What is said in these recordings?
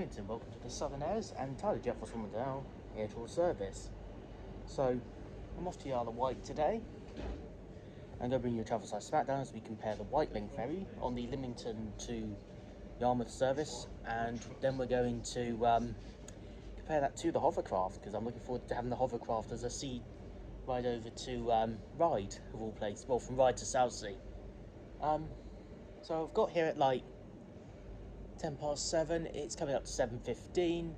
Lymington. Welcome to the Southern Airs and entirely Jett from McDowell here to service. So I'm off to the Isle of Wight today. I'm going to bring you a travel size Smackdown as we compare the WightLink Ferry on the Lymington to Yarmouth service, and then we're going to compare that to the Hovercraft, because I'm looking forward to having the Hovercraft as a sea ride over to Ryde, of all places. Well, from Ryde to Southsea. So I've got here at like 7:10. It's coming up to 7:15,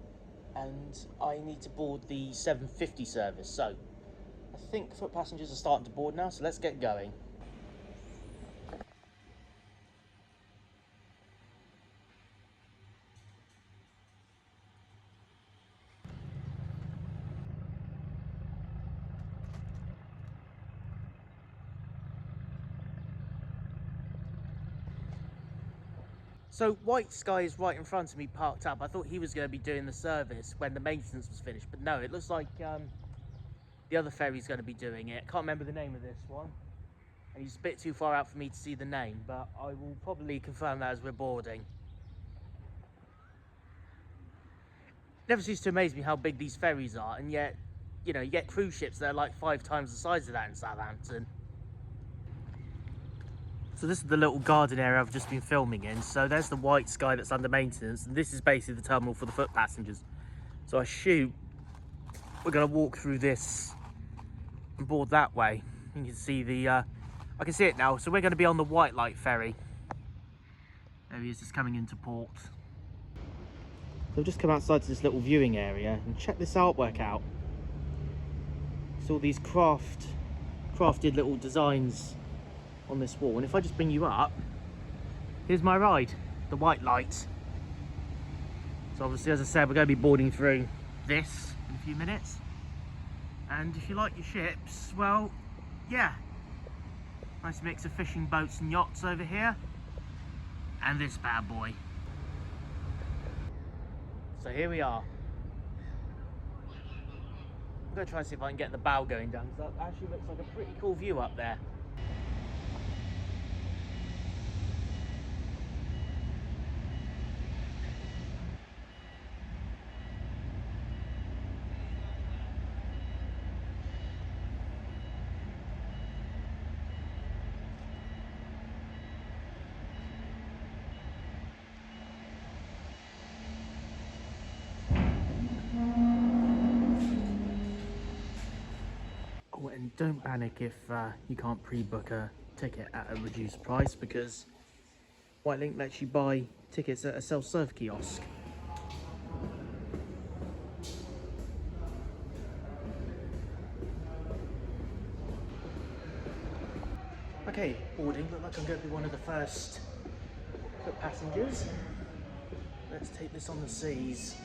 and I need to board the 7:50 service. So I think foot passengers are starting to board now, so let's get going. So White Sky is right in front of me, parked up. I thought he was going to be doing the service when the maintenance was finished, but no, it looks like the other ferry's going to be doing it. Can't remember the name of this one, and he's a bit too far out for me to see the name, but I will probably confirm that as we're boarding. Never ceases to amaze me how big these ferries are, and yet, you know, you get cruise ships that are like 5 times the size of that in Southampton. So this is the little garden area I've just been filming in. So there's the White Sky that's under maintenance, and this is basically the terminal for the foot passengers. So I assume we're going to walk through this and board that way. You can see the, I can see it now. So we're going to be on the WightLink Ferry. There he is, just coming into port. So I've just come outside to this little viewing area and check this artwork out. It's all these crafted little designs on this wall, and if I just bring you up, here's my ride, the White Light. So obviously, as I said, we're going to be boarding through this in a few minutes, and if you like your ships, well, yeah, nice mix of fishing boats and yachts over here, and this bad boy. So here we are. I'm going to try and see if I can get the bow going down, because that actually looks like a pretty cool view up there. Oh, and don't panic if you can't pre-book a ticket at a reduced price, because WightLink lets you buy tickets at a self-serve kiosk. Okay, boarding. Look like I'm going to be one of the first foot passengers. Let's take this on the seas.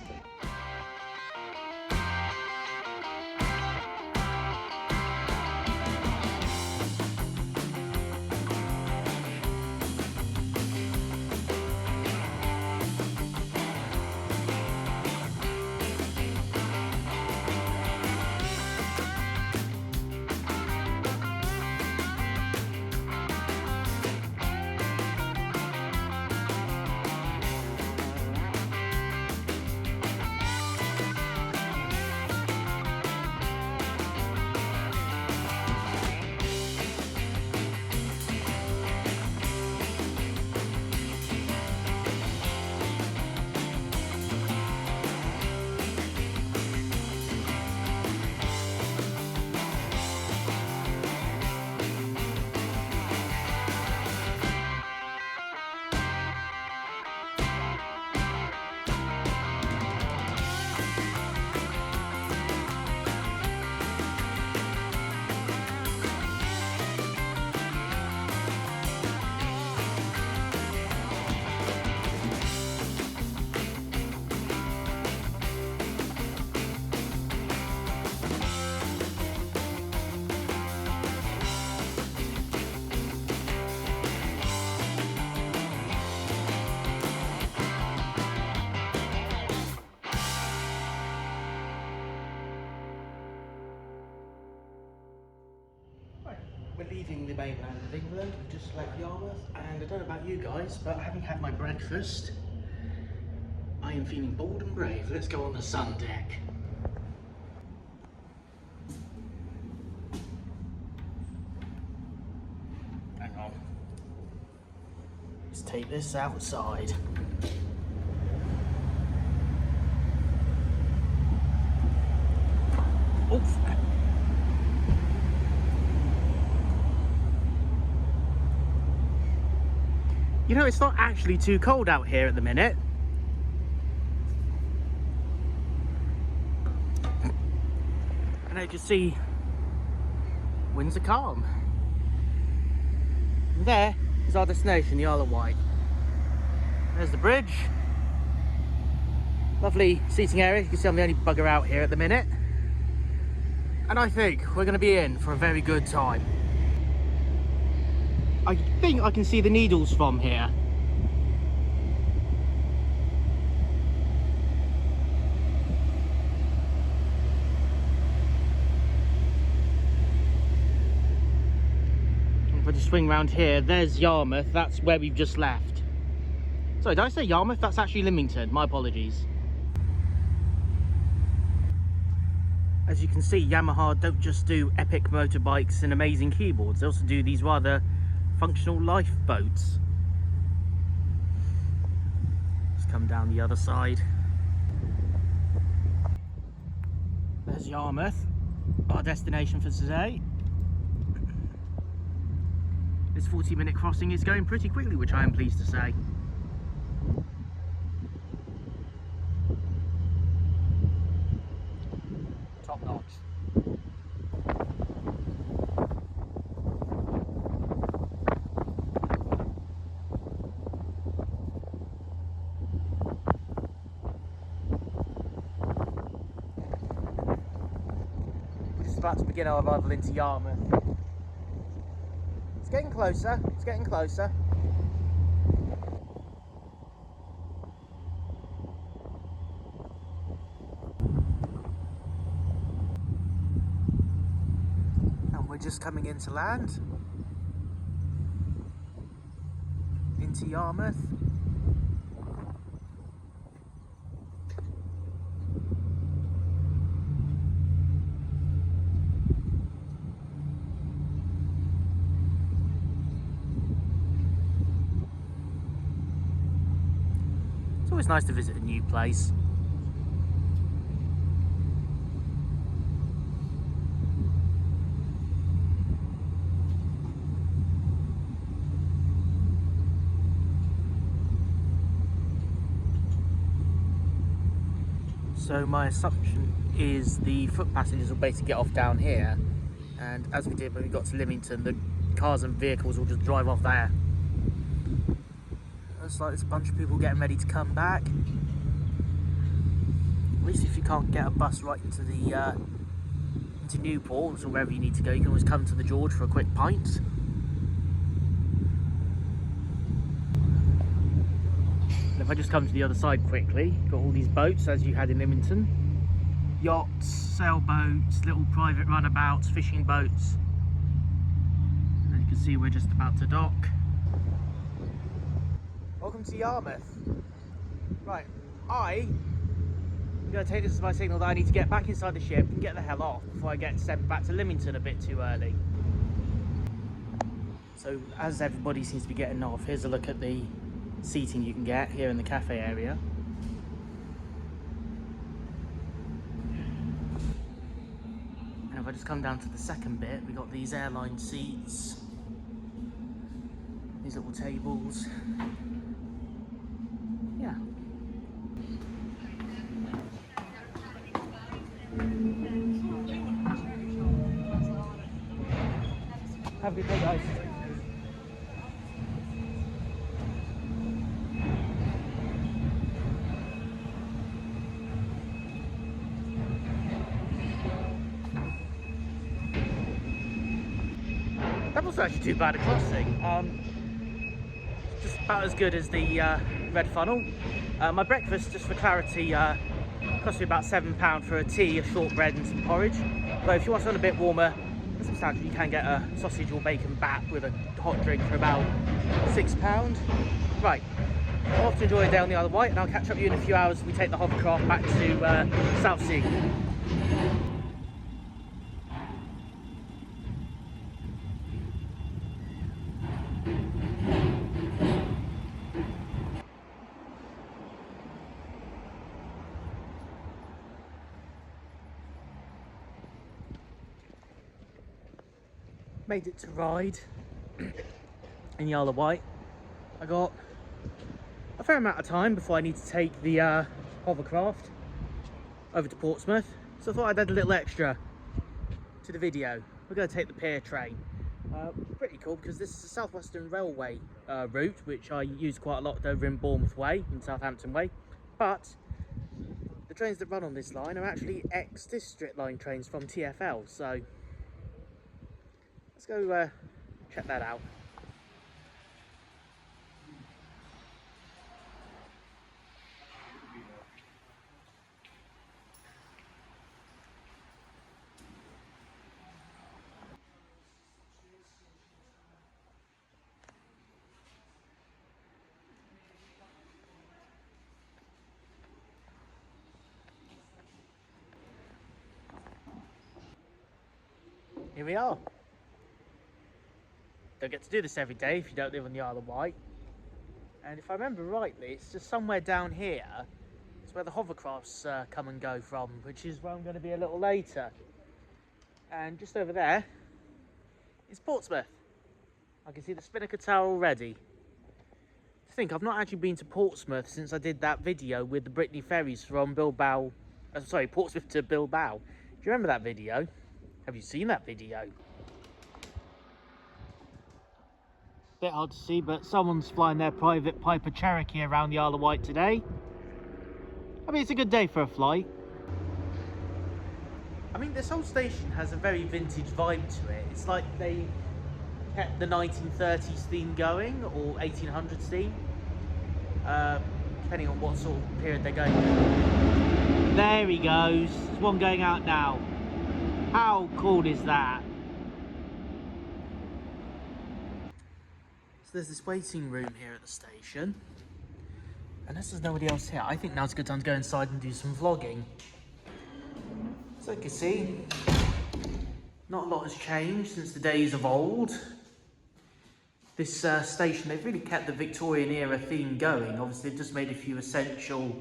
We're leaving the mainland of England. We've just left Yarmouth, and I don't know about you guys, but having had my breakfast, I am feeling bold and brave. Let's go on the sun deck. Hang on. Let's take this outside. Oof. You know, it's not actually too cold out here at the minute. And as you can see, winds are calm. And there is our destination, the Isle of Wight. There's the bridge. Lovely seating area. You can see I'm the only bugger out here at the minute. And I think we're going to be in for a very good time. I think I can see the Needles from here. And if I just swing round here, there's Yarmouth. That's where we've just left. Sorry, did I say Yarmouth? That's actually Lymington. My apologies. As you can see, Yamaha don't just do epic motorbikes and amazing keyboards. They also do these rather functional lifeboats. Let's come down the other side. There's Yarmouth, our destination for today. This 40-minute crossing is going pretty quickly, which I am pleased to say. Top notch. We're just about to begin our arrival into Yarmouth. It's getting closer, it's getting closer. We're just coming into land, into Yarmouth. It's always nice to visit a new place. So my assumption is the foot passengers will basically get off down here, and as we did when we got to Lymington, the cars and vehicles will just drive off there. Looks like there's a bunch of people getting ready to come back. At least if you can't get a bus right into the into Newport or wherever you need to go, you can always come to the George for a quick pint. If I just come to the other side quickly, got all these boats as you had in Lymington. Yachts, sailboats, little private runabouts, fishing boats. And you can see we're just about to dock. Welcome to Yarmouth. Right, I'm going to take this as my signal that I need to get back inside the ship and get the hell off before I get sent back to Lymington a bit too early. So as everybody seems to be getting off, here's a look at the seating you can get here in the cafe area. And if I just come down to the second bit, we got these airline seats, these little tables. Yeah. Have a good day, guys. That wasn't actually too bad a crossing. Just about as good as the Red Funnel. My breakfast, just for clarity, cost me about £7 for a tea, a shortbread and some porridge. But if you want something a bit warmer and substantial, you can get a sausage or bacon bat with a hot drink for about £6. Right, I'm off to enjoy a day on the Isle of Wight, and I'll catch up with you in a few hours as we take the hovercraft back to Southsea. Made it to Ryde in the Isle of Wight. I got a fair amount of time before I need to take the hovercraft over to Portsmouth, so I thought I'd add a little extra to the video. We're going to take the pier train. Pretty cool because this is a Southwestern railway route, which I use quite a lot over in Bournemouth Way, in Southampton Way, but the trains that run on this line are actually ex-District Line trains from TfL, so let's go check that out. Here we are. Don't get to do this every day if you don't live on the Isle of Wight. And if I remember rightly, it's just somewhere down here. It's where the hovercrafts come and go from, which is where I'm going to be a little later. And just over there is Portsmouth. I can see the Spinnaker Tower already. To think, I've not actually been to Portsmouth since I did that video with the Brittany ferries from Bilbao. Sorry, Portsmouth to Bilbao. Do you remember that video? Have you seen that video? Bit hard to see, but someone's flying their private Piper Cherokee around the Isle of Wight today. I mean, it's a good day for a flight. I mean, this whole station has a very vintage vibe to it. It's like they kept the 1930s theme going, or 1800s theme, depending on what sort of period they're going with. There he goes. There's one going out now. How cool is that? So there's this waiting room here at the station. Unless there's nobody else here, I think now's a good time to go inside and do some vlogging. So you can see, not a lot has changed since the days of old. This station, they've really kept the Victorian era theme going. Obviously, they've just made a few essential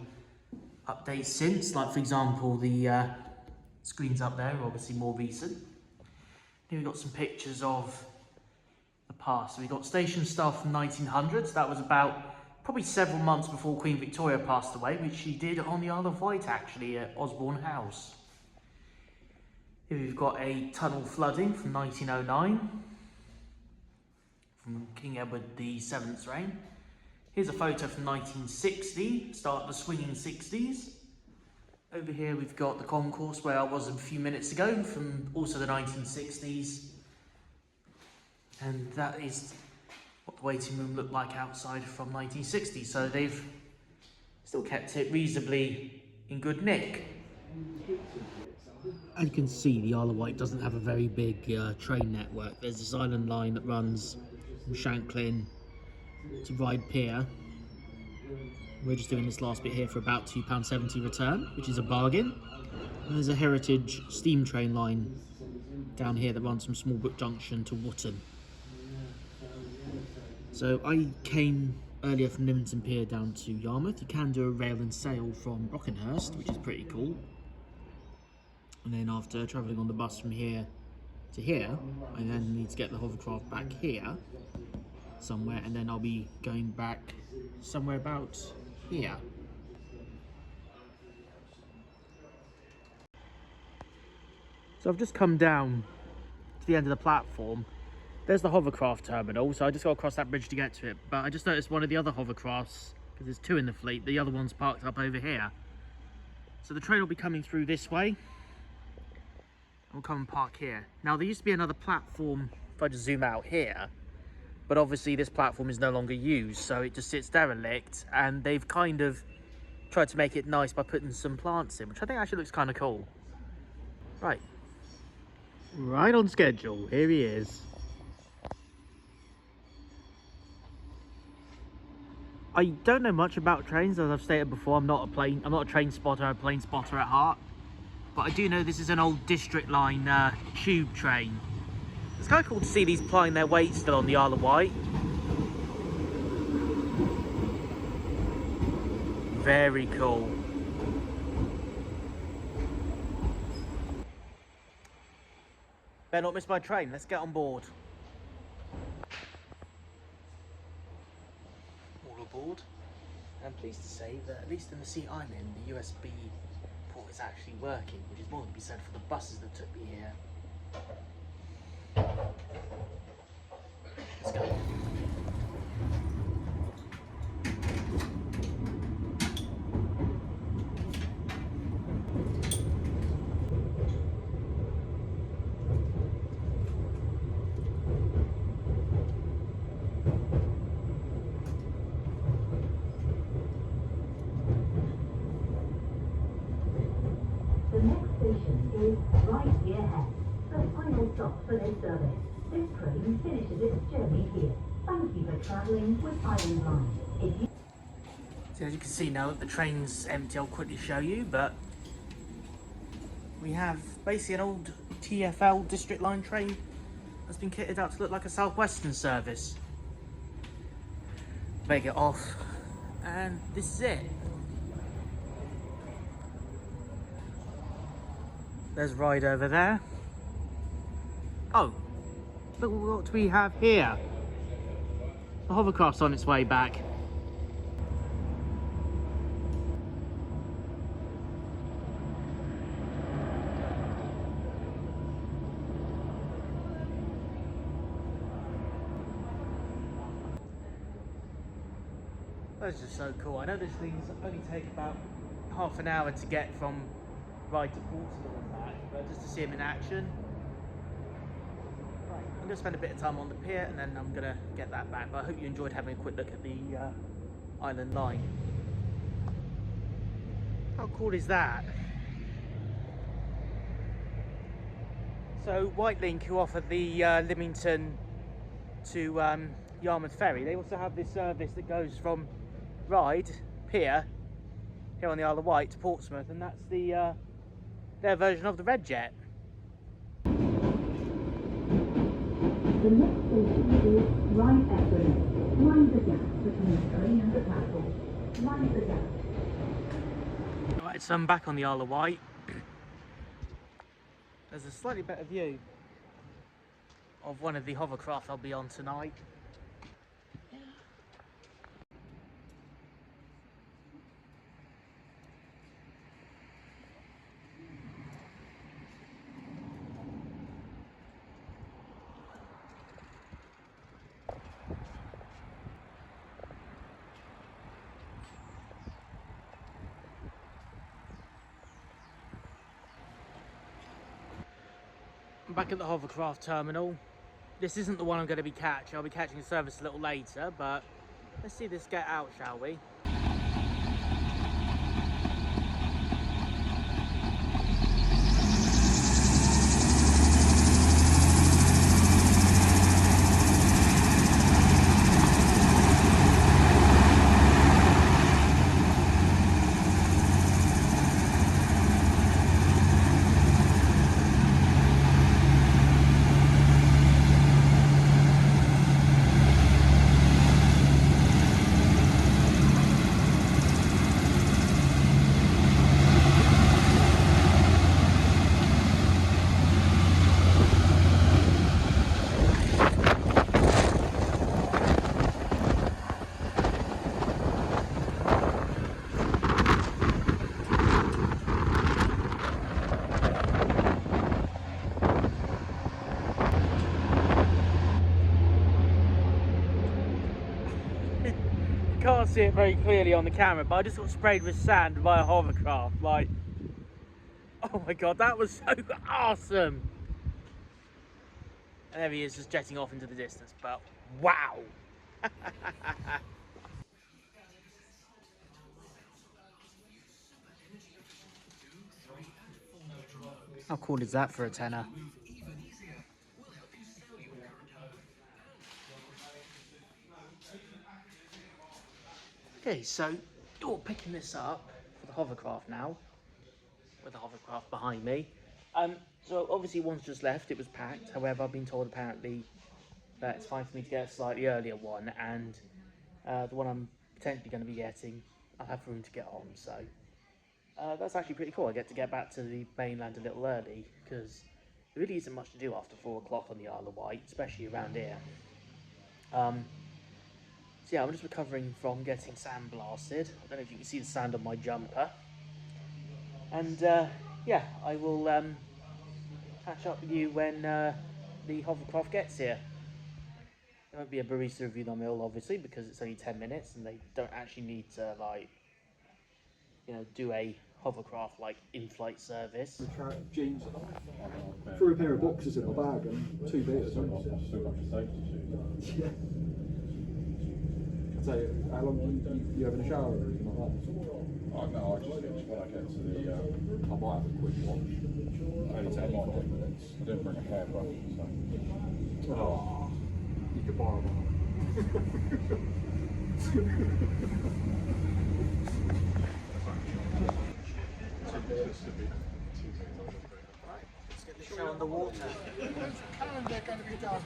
updates since, like for example, the screens up there are obviously more recent. Here we've got some pictures of the past. So we've got station staff from 1900s. That was about probably several months before Queen Victoria passed away, which she did on the Isle of Wight actually at Osborne House. Here we've got a tunnel flooding from 1909 from King Edward VII's reign. Here's a photo from 1960, start of the swinging 60s. Over here we've got the concourse where I was a few minutes ago from also the 1960s. And that is what the waiting room looked like outside from 1960. So they've still kept it reasonably in good nick. As you can see, the Isle of Wight doesn't have a very big train network. There's this island line that runs from Shanklin to Ryde Pier. We're just doing this last bit here for about £2.70 return, which is a bargain. And there's a heritage steam train line down here that runs from Smallbrook Junction to Wootton. So I came earlier from Lymington Pier down to Yarmouth. You can do a rail and sail from Brockenhurst, which is pretty cool. And then after travelling on the bus from here to here, I then need to get the hovercraft back here somewhere, and then I'll be going back somewhere about here. So I've just come down to the end of the platform. There's the Hovercraft Terminal, so I just got to cross that bridge to get to it. But I just noticed one of the other hovercrafts, because there's two in the fleet, the other one's parked up over here. So the train will be coming through this way. We'll come and park here. Now there used to be another platform, if I just zoom out here, but obviously this platform is no longer used, so it just sits derelict, and they've kind of tried to make it nice by putting some plants in, which I think actually looks kind of cool. Right on schedule, here he is. I don't know much about trains, as I've stated before. I'm not a train spotter, I'm a plane spotter at heart. But I do know this is an old district line tube train. It's kind of cool to see these plying their weight still on the Isle of Wight. Very cool. Better not miss my train, let's get on board. All aboard. And I'm pleased to say that at least in the seat I'm in, the USB port is actually working, which is more than to be said for the buses that took me here. Let's go. The next station is Ryde ahead, the final stop for this service. This train finishes its journey here. Thank you for travelling with Island Line. So as you can see now that the train's empty, I'll quickly show you, but we have basically an old TfL district line train that's been kitted out to look like a Southwestern service. Make it off, and this is it. There's Ryde over there. Oh, look what we have here. The hovercraft's on its way back. That's just so cool. I know these things only take about half an hour to get from Ryde to Portsmouth and back, but just to see them in action. Right, I'm going to spend a bit of time on the pier and then I'm going to get that back. But I hope you enjoyed having a quick look at the Island Line. How cool is that? So WightLink, who offer the Lymington to Yarmouth ferry, they also have this service that goes from Ryde pier here on the Isle of Wight to Portsmouth, and that's the their version of the Red Jett. The next station is Ryde Airport. Mind the gap between train and the platform. Mind the gap. Right, so I'm back on the Isle of Wight. There's a slightly better view of one of the hovercraft I'll be on tonight. I'm back at the Hovercraft Terminal. This isn't the one I'm going to be catching. I'll be catching a service a little later, but let's see this get out, shall we? Can't see it very clearly on the camera, but I just got sprayed with sand by a hovercraft. Like, oh my god, that was so awesome! And there he is, just jetting off into the distance. But wow! How cool is that for a tenner? Okay, so you're picking this up for the hovercraft now, with the hovercraft behind me. So obviously one's just left, it was packed. However, I've been told apparently that it's fine for me to get a slightly earlier one, and the one I'm potentially going to be getting, I'll have room to get on. So that's actually pretty cool. I get to get back to the mainland a little early, because there really isn't much to do after 4 o'clock on the Isle of Wight, especially around here. So yeah, I'm just recovering from getting sandblasted. I don't know if you can see the sand on my jumper. And yeah, I will catch up with you when the hovercraft gets here. There won't be a barista review on Mill, obviously, because it's only 10 minutes and they don't actually need to, like, you know, do a hovercraft like in-flight service. Jeans, threw a pair of boxers in my bag and 2 beers. So much for safety shoes. Yeah. So, how long you having a shower or anything like that? Oh, no, I just when I get to the. I might have a quick watch. Only 10 minutes. I didn't bring a hairbrush, so. Oh, you could borrow one. Let's get the show on the water. Calendar going to be done.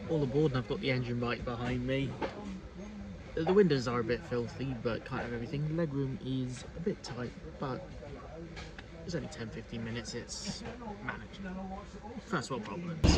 All aboard, and I've got the engine right behind me. The windows are a bit filthy, but can't have everything. The legroom is a bit tight, but it's only 10-15 minutes, it's manageable. First world problems.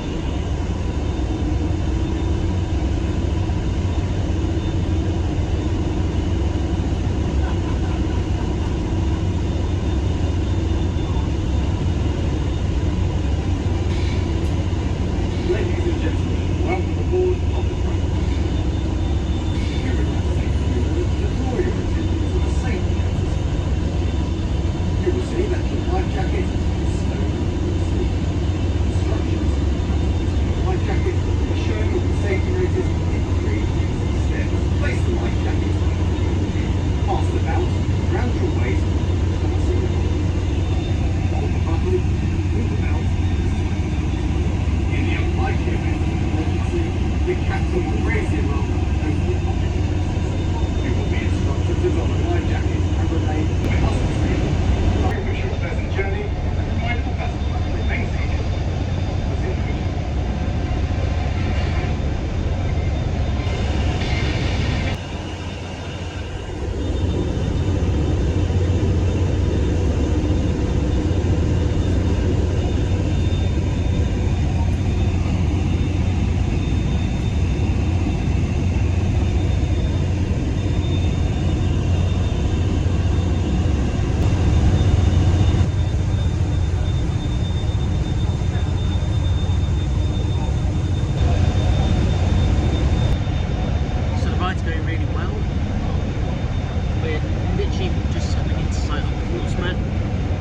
Portsmouth,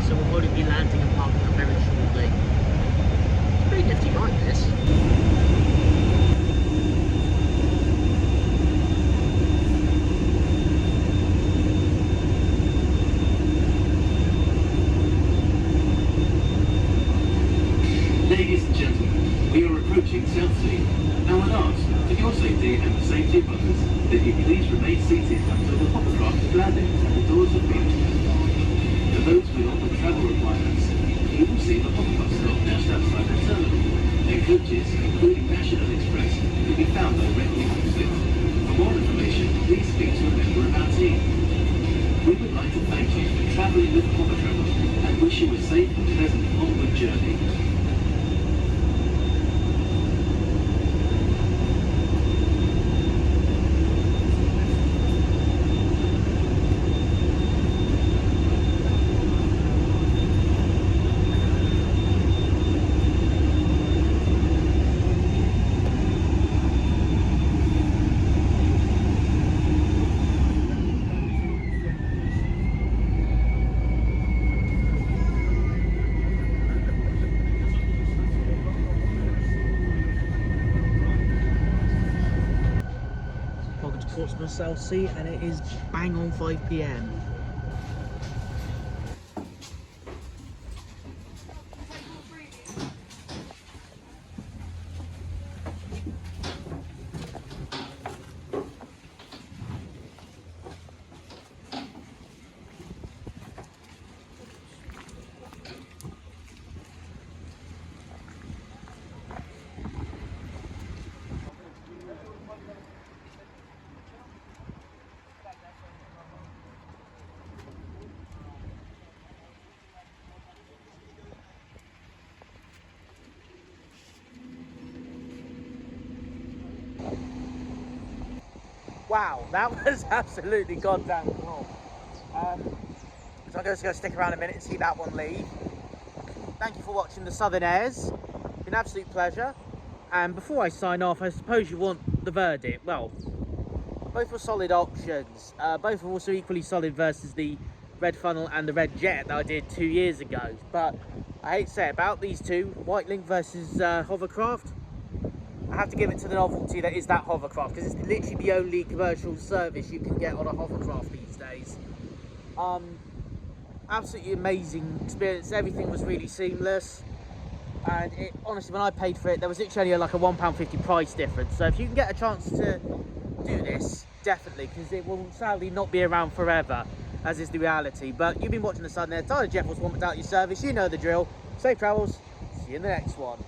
so we'll probably be landing and parking up very shortly. It's a pretty nifty ride, this. Ladies and gentlemen, we are approaching Southsea. Now I'd ask, for your safety and the safety of others, that you please remain seated until the hovercraft is landed and the doors are closed. For those with onward travel requirements, you will see the hovercraft stop just outside the terminal. Their coaches, including National Express, can be found directly opposite. For more information, please speak to a member of our team. We would like to thank you for travelling with HoverTravel and wish you a safe and pleasant onward journey. Portsmouth Southsea, and it is bang on 5 p.m. Wow, that was absolutely goddamn cool. So I'm just going to stick around a minute and see that one leave. Thank you for watching the Southern Airs. It's been an absolute pleasure. And before I sign off, I suppose you want the verdict. Well, both were solid options. Both were also equally solid versus the Red Funnel and the Red Jett that I did 2 years ago. But I hate to say it, about these two, WightLink versus Hovercraft, I have to give it to the novelty that is that hovercraft, because it's literally the only commercial service you can get on a hovercraft these days. Absolutely amazing experience. Everything was really seamless, and it, honestly, when I paid for it, there was literally only like a £1.50 price difference. So if you can get a chance to do this, definitely, because it will sadly not be around forever, as is the reality. But you've been watching the Southern Air. Tyler Jeff was one without your service. You know the drill. Safe travels. See you in the next one.